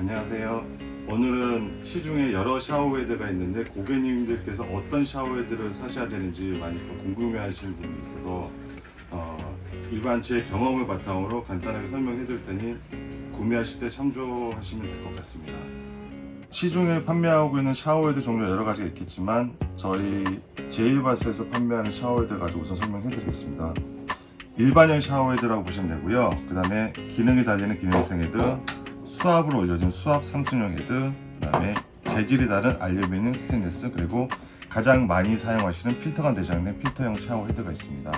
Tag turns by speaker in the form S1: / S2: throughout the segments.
S1: 안녕하세요. 오늘은 시중에 여러 샤워헤드가 있는데 고객님들께서 어떤 샤워헤드를 사셔야 되는지 많이 좀 궁금해하시는 분이 있어서 일반 제 경험을 바탕으로 간단하게 설명해 드릴 테니 구매하실 때 참조하시면 될 것 같습니다. 시중에 판매하고 있는 샤워헤드 종류 여러 가지가 있겠지만 저희 제일바스에서 판매하는 샤워헤드 가지고 우선 설명해 드리겠습니다. 일반형 샤워헤드라고 보시면 되고요. 그 다음에 기능이 달리는 기능성 헤드, 수압을 올려준 수압 상승용 헤드, 그 다음에 재질이 다른 알루미늄, 스테인리스, 그리고 가장 많이 사용하시는 필터가 내장된 필터형 샤워 헤드가 있습니다.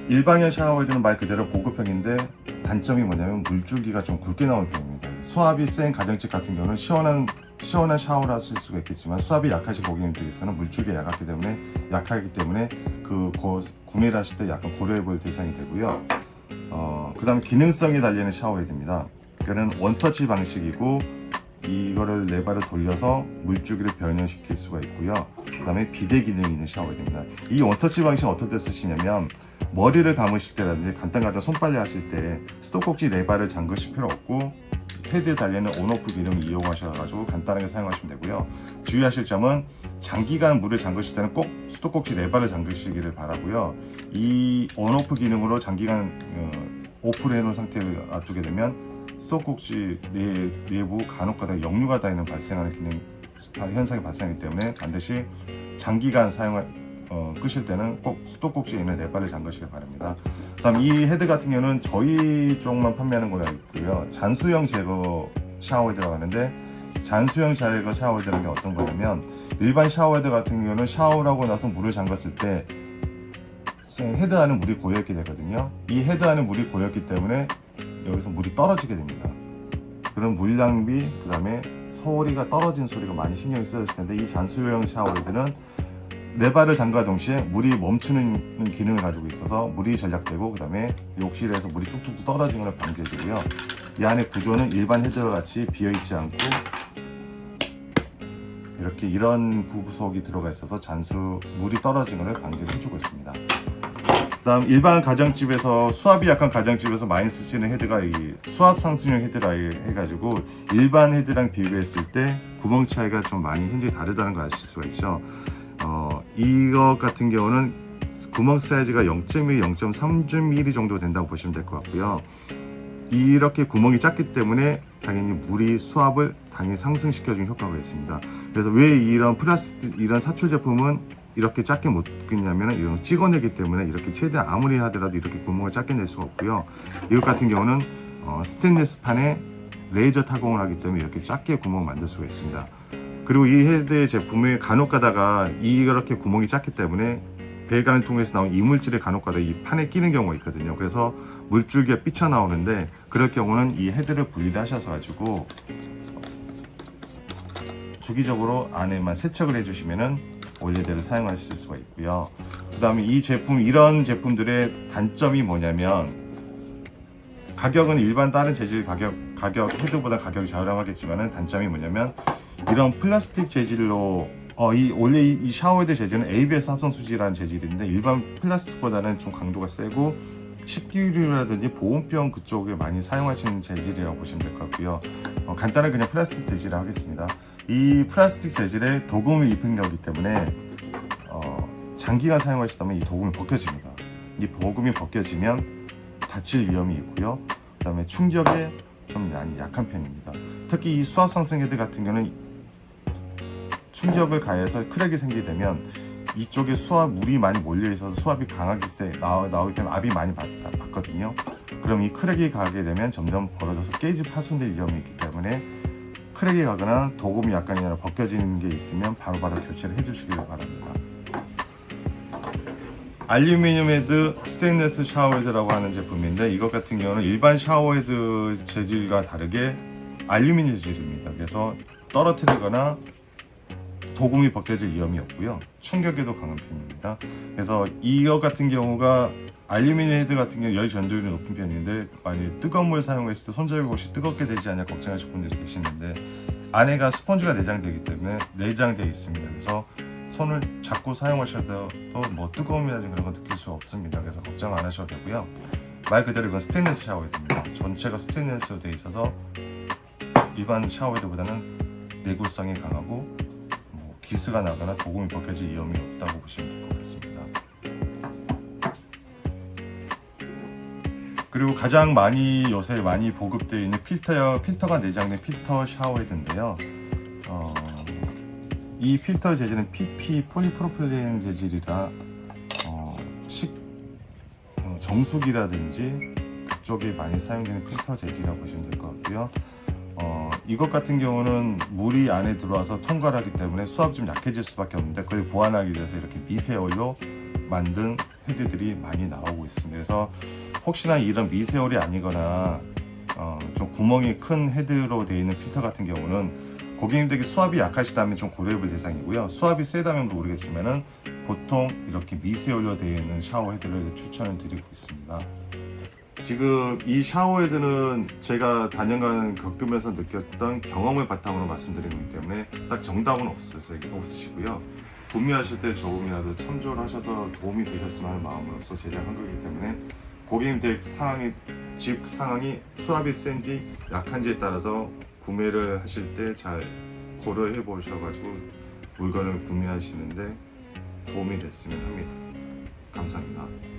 S1: 일반형 샤워 헤드는 말 그대로 보급형인데 단점이 뭐냐면 물줄기가 좀 굵게 나오는 편입니다. 수압이 센 가정집 같은 경우는 시원한 샤워를 하실 수가 있겠지만 수압이 약하신 고객님들께서는 물줄기가 약하기 때문에 구매를 하실 때 약간 고려해 볼 대상이 되고요. 그 다음에 기능성이 달리는 샤워헤드입니다. 이거는 원터치 방식이고 이거를 레버를 돌려서 물줄기를 변형시킬 수가 있고요. 그 다음에 비대 기능이 있는 샤워헤드입니다. 이 원터치 방식은 어떤 데 쓰시냐면 머리를 감으실 때라든지 간단하게 손빨래 하실 때 수도꼭지 레버를 잠그실 필요 없고 헤드에 달리는 온오프 기능을 이용하셔가지고 간단하게 사용하시면 되고요. 주의하실 점은 장기간 물을 잠그실 때는 꼭 수도꼭지 레버를 잠그시기를 바라고요. 이 온오프 기능으로 장기간 오프를 해놓은 상태를 놔두게 되면 수도꼭지 내부 간혹가다 역류가 닿는 발생하는 현상이 발생하기 때문에 반드시 장기간 끄실 때는 꼭 수도꼭지에 있는 레버를 잠그시길 바랍니다. 다음 이 헤드 같은 경우는 저희 쪽만 판매하는 걸로 알고 있고요. 잔수형 제거 샤워헤드라고 하는데 잔수형 제거 샤워헤드라는 게 어떤 거냐면 일반 샤워헤드 같은 경우는 샤워를 하고 나서 물을 잠갔을 때 헤드 안에 물이 고였게 되거든요. 이 헤드 안에 물이 고였기 때문에 여기서 물이 떨어지게 됩니다. 그런 물 낭비, 그 다음에 소리가 떨어진 소리가 많이 신경이 쓰였을 텐데 이 잔수형 샤워헤드는 레버를 잠가 동시에 물이 멈추는 기능을 가지고 있어서 물이 전략되고 그 다음에 욕실에서 물이 뚝뚝 떨어지는 걸 방지해주고요. 이 안의 구조는 일반 헤드와 같이 비어있지 않고 이런 부속이 들어가 있어서 물이 떨어지는 걸 방지해주고 있습니다. 다음 일반 가정집에서 수압이 약한 가정집에서 많이 쓰시는 헤드가 이 수압 상승용 헤드라 해가지고 일반 헤드랑 비교했을 때 구멍 차이가 좀 많이 현저히 다르다는 걸 아실 수가 있죠. 이것 같은 경우는 구멍 사이즈가 0.2, 0.3mm 정도 된다고 보시면 될 것 같고요. 이렇게 구멍이 작기 때문에 당연히 물이 수압을 당연히 상승시켜주는 효과가 있습니다. 그래서 왜 이런 이런 사출 제품은 이렇게 작게 못 끄냐면 이런 찍어내기 때문에 이렇게 최대한 아무리 하더라도 이렇게 구멍을 작게 낼 수가 없고요. 이것 같은 경우는 스테인리스 판에 레이저 타공을 하기 때문에 이렇게 작게 구멍을 만들 수가 있습니다. 그리고 이 헤드의 제품을 간혹 가다가 이렇게 구멍이 작기 때문에 배관을 통해서 나온 이물질을 간혹 가다 이 판에 끼는 경우가 있거든요. 그래서 물줄기가 삐쳐나오는데 그럴 경우는 이 헤드를 분리를 하셔서 가지고 주기적으로 안에만 세척을 해주시면은 원래대로 사용하실 수가 있고요. 그 다음에 이런 제품들의 단점이 뭐냐면 가격은 일반 다른 재질 가격 헤드보다 가격이 저렴하겠지만은 단점이 뭐냐면 이런 플라스틱 재질로 원래 이 샤워헤드 재질은 ABS 합성 수지라는 재질인데 일반 플라스틱보다는 좀 강도가 세고 식기류라든지 보온병 그쪽에 많이 사용하시는 재질이라고 보시면 될 것 같고요. 간단하게 그냥 플라스틱 재질을 하겠습니다. 이 플라스틱 재질에 도금을 입힌 거기 때문에 장기간 사용하시다면 이 도금이 벗겨집니다. 이 도금이 벗겨지면 다칠 위험이 있고요. 그 다음에 충격에 좀 많이 약한 편입니다. 특히 이 수압 상승 헤드 같은 경우는 충격을 가해서 크랙이 생기게 되면 이쪽에 물이 많이 몰려 있어서 수압이 강하게 나오기 때문에 압이 많이 받거든요. 그럼 이 크랙이 가게 되면 점점 벌어져서 파손될 위험이 있기 때문에 크랙이 가거나 도금이 약간이나 벗겨지는 게 있으면 바로바로 교체를 해주시길 바랍니다. 알루미늄 헤드, 스테인리스 샤워헤드라고 하는 제품인데 이것 같은 경우는 일반 샤워헤드 재질과 다르게 알루미늄 재질입니다. 그래서 떨어뜨리거나 도금이 벗겨질 위험이 없고요. 충격에도 강한 편입니다. 그래서 이것 같은 경우가 알루미늄 헤드 같은 경우 열 전도율이 높은 편인데 만약 뜨거운 물 사용했을 때 손잡이 혹시 뜨겁게 되지 않냐 걱정하실 분들이 계시는데 안에가 스펀지가 내장되어 있습니다. 그래서 손을 잡고 사용하셔도 뭐 뜨거움이라든지 그런 거 느낄 수 없습니다. 그래서 걱정 안 하셔도 되고요. 말 그대로 이건 스테인리스 샤워헤드입니다. 전체가 스테인리스로 되어 있어서 일반 샤워헤드보다는 내구성이 강하고 뭐 기스가 나거나 도금이 벗겨질 위험이 없다고 보시면 될 것 같습니다. 그리고 가장 요새 많이 보급되어 있는 필터가 내장된 필터 샤워헤드인데요. 이 필터 재질은 PP 폴리프로필렌 재질이라 정수기라든지 그쪽에 많이 사용되는 필터 재질이라고 보시면 될 것 같고요. 이것 같은 경우는 물이 안에 들어와서 통과하기 때문에 수압이 좀 약해질 수밖에 없는데 그걸 보완하기 위해서 이렇게 미세월로 만든 헤드들이 많이 나오고 있습니다. 그래서 혹시나 이런 미세월이 아니거나 좀 구멍이 큰 헤드로 되어 있는 필터 같은 경우는 고객님들에게 수압이 약하시다면 좀 고려해볼 대상이고요. 수압이 세다면 모르겠지만은 보통 이렇게 미세월로 되어 있는 샤워 헤드를 추천을 드리고 있습니다. 지금 이 샤워헤드는 제가 단연간 겪으면서 느꼈던 경험을 바탕으로 말씀드리는 거기 때문에 딱 정답은 없으시고요. 구매하실 때 조금이라도 참조를 하셔서 도움이 되셨으면 하는 마음으로서 제작한 거기 때문에 고객님들 집 상황이 수압이 센지 약한지에 따라서 구매를 하실 때 잘 고려해 보셔가지고 물건을 구매하시는데 도움이 됐으면 합니다. 감사합니다.